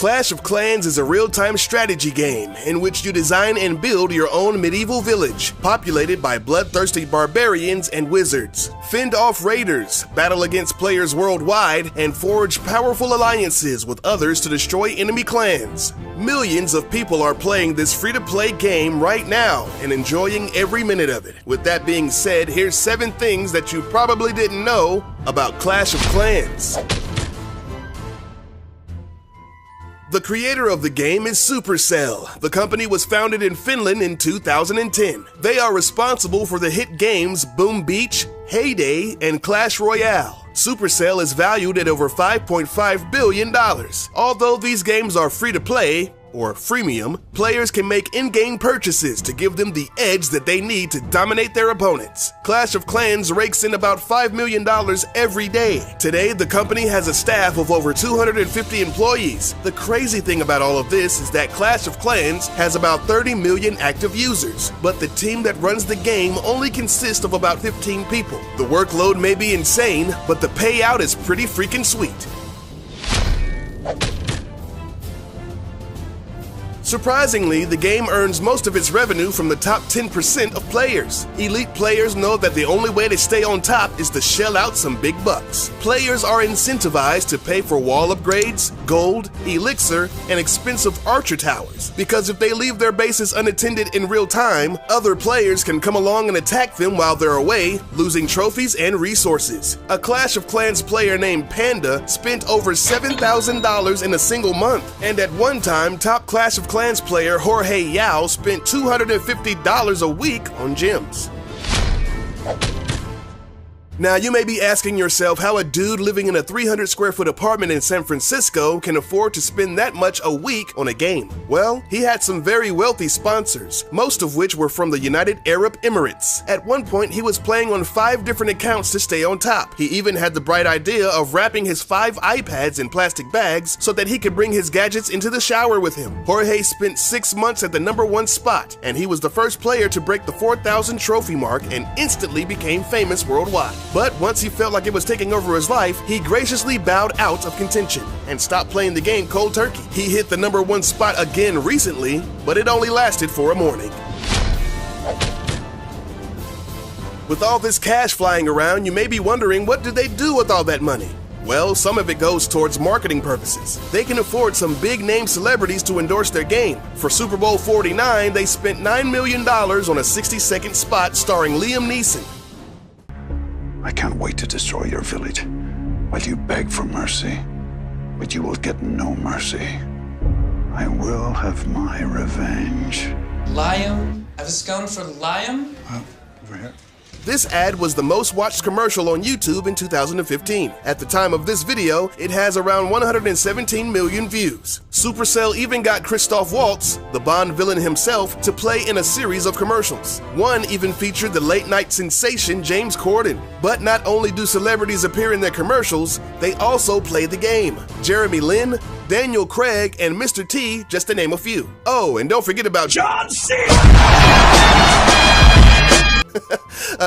Clash of Clans is a real-time strategy game in which you design and build your own medieval village, populated by bloodthirsty barbarians and wizards. Fend off raiders, battle against players worldwide, and forge powerful alliances with others to destroy enemy clans. Millions of people are playing this free-to-play game right now and enjoying every minute of it. With that being said, here's 7 things that you probably didn't know about Clash of Clans. The creator of the game is Supercell. The company was founded in Finland in 2010. They are responsible for the hit games Boom Beach, Heyday, and Clash Royale. Supercell is valued at over $5.5 billion. Although these games are free to play, or freemium, players can make in-game purchases to give them the edge that they need to dominate their opponents. Clash of Clans rakes in about $5 million every day. Today, the company has a staff of over 250 employees. The crazy thing about all of this is that Clash of Clans has about 30 million active users, but the team that runs the game only consists of about 15 people. The workload may be insane, but the payout is pretty freaking sweet. Surprisingly, the game earns most of its revenue from the top 10% of players. Elite players know that the only way to stay on top is to shell out some big bucks. Players are incentivized to pay for wall upgrades, gold, elixir, and expensive archer towers, because if they leave their bases unattended in real time, other players can come along and attack them while they're away, losing trophies and resources. A Clash of Clans player named Panda spent over $7,000 in a single month, and at one time, top Clash of Clans player Jorge Yao spent $250 a week on gems. Now, you may be asking yourself how a dude living in a 300 square foot apartment in San Francisco can afford to spend that much a week on a game. Well, he had some very wealthy sponsors, most of which were from the United Arab Emirates. At one point, he was playing on 5 different accounts to stay on top. He even had the bright idea of wrapping his 5 iPads in plastic bags so that he could bring his gadgets into the shower with him. Jorge spent 6 months at the #1 spot, and he was the first player to break the 4,000 trophy mark and instantly became famous worldwide. But once he felt like it was taking over his life, he graciously bowed out of contention and stopped playing the game cold turkey. He hit the #1 spot again recently, but it only lasted for a morning. With all this cash flying around, you may be wondering, what do they do with all that money? Well, some of it goes towards marketing purposes. They can afford some big-name celebrities to endorse their game. For Super Bowl 49, they spent $9 million on a 60-second spot starring Liam Neeson. I can't wait to destroy your village while you beg for mercy, but you will get no mercy. I will have my revenge. Liam? I was going for Liam? Over here. This ad was the most watched commercial on YouTube in 2015. At the time of this video, it has around 117 million views. Supercell even got Christoph Waltz, the Bond villain himself, to play in a series of commercials. One even featured the late-night sensation James Corden. But not only do celebrities appear in their commercials, they also play the game. Jeremy Lin, Daniel Craig, and Mr. T, just to name a few. Oh, and don't forget about John Cena!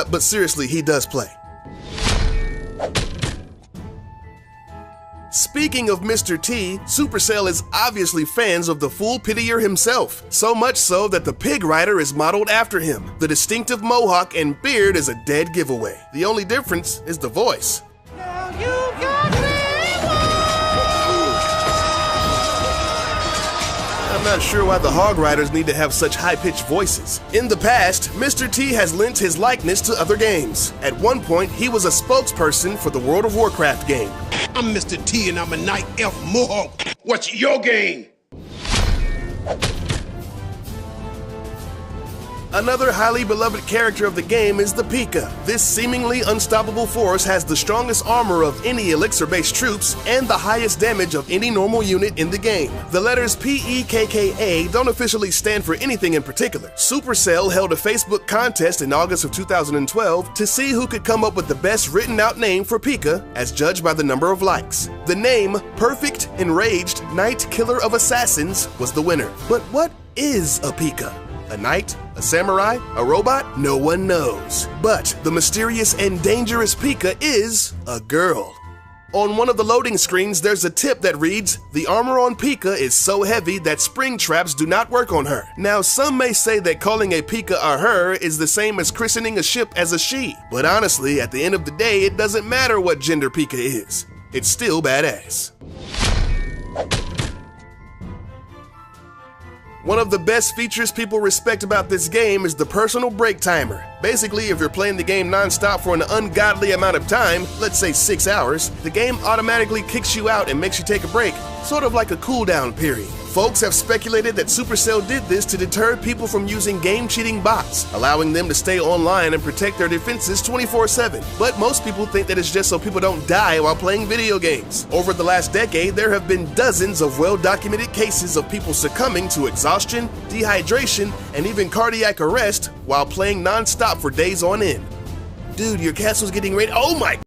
But seriously, he does play. Speaking of Mr. T, Supercell is obviously fans of the Fool Pitier himself, so much so that the Pig Rider is modeled after him. The distinctive mohawk and beard is a dead giveaway. The only difference is the voice. Now you got me. I'm not sure why the Hog Riders need to have such high-pitched voices. In the past, Mr. T has lent his likeness to other games. At one point, he was a spokesperson for the World of Warcraft game. I'm Mr. T and I'm a Night Elf Mohawk. What's your game? Another highly beloved character of the game is the Pika. This seemingly unstoppable force has the strongest armor of any elixir-based troops and the highest damage of any normal unit in the game. The letters P-E-K-K-A don't officially stand for anything in particular. Supercell held a Facebook contest in August of 2012 to see who could come up with the best written-out name for Pika, as judged by the number of likes. The name, Perfect Enraged Knight Killer of Assassins, was the winner. But what is a Pika? A knight? A samurai? A robot? No one knows. But the mysterious and dangerous Pika is a girl. On one of the loading screens, there's a tip that reads, "The armor on Pika is so heavy that spring traps do not work on her." Now, some may say that calling a Pika a her is the same as christening a ship as a she, but honestly, at the end of the day, it doesn't matter what gender Pika is. It's still badass. One of the best features people respect about this game is the personal break timer. Basically, if you're playing the game non-stop for an ungodly amount of time, let's say 6 hours, the game automatically kicks you out and makes you take a break, sort of like a cooldown period. Folks have speculated that Supercell did this to deter people from using game-cheating bots, allowing them to stay online and protect their defenses 24/7. But most people think that it's just so people don't die while playing video games. Over the last decade, there have been dozens of well-documented cases of people succumbing to exhaustion, dehydration, and even cardiac arrest while playing non-stop for days on end. Dude, your castle's getting ready. Oh my